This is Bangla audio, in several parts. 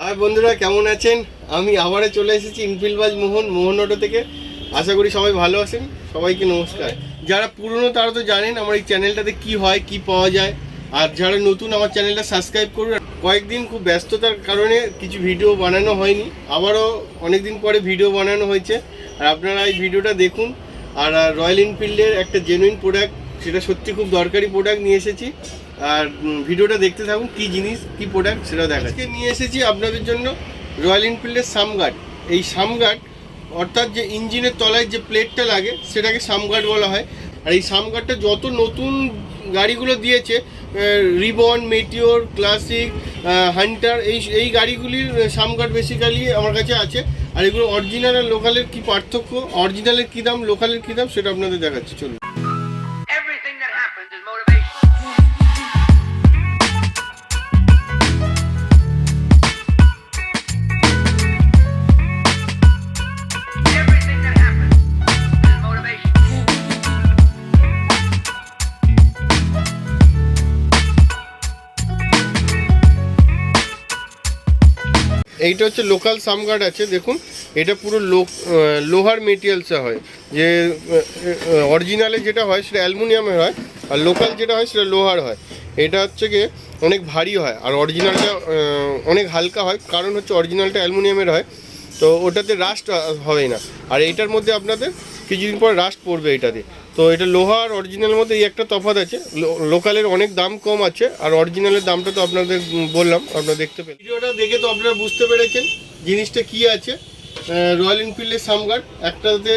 হাই বন্ধুরা, কেমন আছেন? আমি আবারও চলে এসেছি ইনফিল্ডবাজ মোহন অটো থেকে। আশা করি সবাই ভালো আছেন। সবাইকে নমস্কার। যারা পুরনো তারা তো জানেন আমার এই চ্যানেলটাতে কি হয়, কি পাওয়া যায়। আর যারা নতুন, আমার চ্যানেলটা সাবস্ক্রাইব করুন। কয়েকদিন খুব ব্যস্ততার কারণে কিছু ভিডিও বানানো হয়নি, আবারও অনেকদিন পরে ভিডিও বানানো হয়েছে। আর আপনারা এই ভিডিওটা দেখুন। আর রয়্যাল এনফিল্ডের একটা জেনুইন প্রোডাক্ট, সেটা সত্যি খুব দরকারি প্রোডাক্ট নিয়ে এসেছি। আর ভিডিওটা দেখতে থাকুন, কি জিনিস, কি প্রোডাক্ট সেটা দেখাচ্ছি। নিয়ে এসেছি আপনাদের জন্য রয়্যাল এনফিল্ডের সামগার্ড। এই সামগার্ড অর্থাৎ যে ইঞ্জিনের তলায় যে প্লেটটা লাগে সেটাকে সামগার্ড বলা হয়। আর এই সামগার্ডটা যত নতুন গাড়িগুলো দিয়েছে, রিবন, মেটিওর, ক্লাসিক, হান্টার, এই গাড়িগুলির সামগার্ড বেসিক্যালি আমার কাছে আছে। আর এগুলো অরিজিনাল আর লোকালের কী পার্থক্য, অরিজিনালের কী দাম, লোকালের কী দাম, সেটা আপনাদের দেখাচ্ছি। চলুন। এইটা হচ্ছে লোকাল সামগার্ড আছে, দেখুন এটা পুরো লোহার মেটেরিয়ালসে হয়। যে অরিজিনালে যেটা হয় সেটা অ্যালুমিনিয়ামের হয়, আর লোকাল যেটা হয় সেটা লোহার হয়। এটা হচ্ছে গিয়ে অনেক ভারী হয়, আর অরিজিনালটা অনেক হালকা হয়। কারণ হচ্ছে অরিজিনালটা অ্যালুমিনিয়ামের হয়, তো ওটাতে রাস্ট হবে না। আর এইটার মধ্যে আপনাদের কিছুদিন পর রাস্ট পড়বে এটাতে। তো এটা লোহা আর অরিজিনালের মধ্যে এই একটা তফাৎ আছে। লোকালের অনেক দাম কম আছে, আর অরিজিনালের দামটা তো আপনাদের বললাম, আপনারা দেখতে পেলেন। ভিডিওটা দেখে তো আপনারা বুঝতে পেরেছেন জিনিসটা কি আছে। রয়্যাল এনফিল্ডের সামগার্ড একটাতে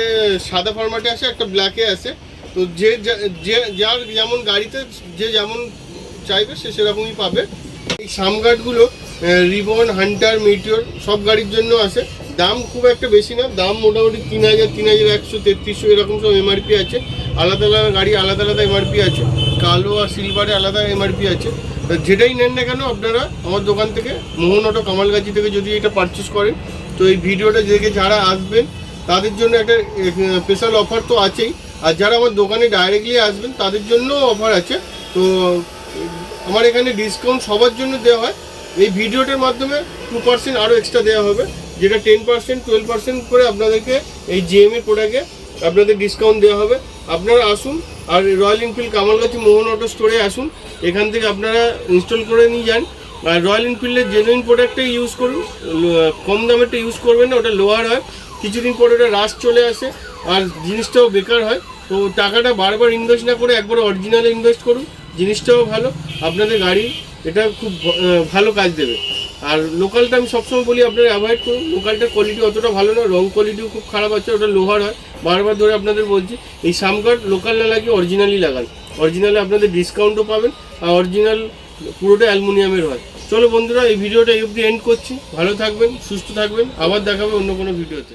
সাদা ফরম্যাটে আসে, একটা ব্ল্যাকে আসে। তো যার যেমন গাড়িতে যে যেমন চাইবে সে সেরকমই পাবে। এই সামগার্ডগুলো রিবন, হান্টার, মেটিওর সব গাড়ির জন্য আসে। দাম খুব একটা বেশি না, দাম মোটামুটি 3000, 3100, 3300 এরকম সব এমআরপি আছে। আলাদা আলাদা গাড়ি আলাদা আলাদা এমআরপি আছে। কালো আর সিলভারে আলাদা এমআরপি আছে। যেটাই নেন না কেন আপনারা আমার দোকান থেকে, মোহন অটো কামালগাছি থেকে যদি এটা পারচেস করেন, তো এই ভিডিওটা দেখে যারা আসবেন তাদের জন্য একটা স্পেশাল অফার তো আছেই। আর যারা আমার দোকানে ডাইরেক্টলি আসবেন তাদের জন্য অফার আছে। তো আমার এখানে ডিসকাউন্ট সবার জন্য দেওয়া হয়। এই ভিডিওটার মাধ্যমে 2% আরও এক্সট্রা দেওয়া হবে, যেটা 10%, 12% করে আপনাদেরকে এই জিএমএ প্রোডাক্টে আপনাদের ডিসকাউন্ট দেওয়া হবে। আপনারা আসুন আর রয়্যাল এনফিল্ড কামালগাছি মোহন অটো স্টোরে আসুন। এখান থেকে আপনারা ইনস্টল করে নিয়ে যান। আর রয়্যাল এনফিল্ডের জেনুইন প্রোডাক্টটাই ইউজ করুন, কম দামেরটা ইউজ করবেন না, ওটা লোয়ার হয়। কিছুদিন পরে ওটা রাস্ট চলে আসে আর জিনিসটাও বেকার হয়। তো টাকাটা বারবার ইনভেস্ট না করে একবার অরিজিনালে ইনভেস্ট করুন, জিনিসটাও ভালো, আপনাদের গাড়ি এটা খুব ভালো কাজ দেবে। আর লোকালটা আমি সবসময় বলি আপনারা অ্যাভয়েড করুন। লোকালটার কোয়ালিটি অতটা ভালো না, রং কোয়ালিটিও খুব খারাপ আছে, ওটা লোহার হয়। বারবার ধরে আপনাদের বলছি এই সামগার্ড লোকাল না লাগিয়ে অরিজিনালি লাগান। অরিজিনালে আপনাদের ডিসকাউন্টও পাবেন, আর অরিজিনাল পুরোটা অ্যালুমিনিয়ামের হয়। চলো বন্ধুরা, এই ভিডিওটা এই অবধি এন্ড করছি। ভালো থাকবেন, সুস্থ থাকবেন, আবার দেখাবে অন্য কোনো ভিডিওতে।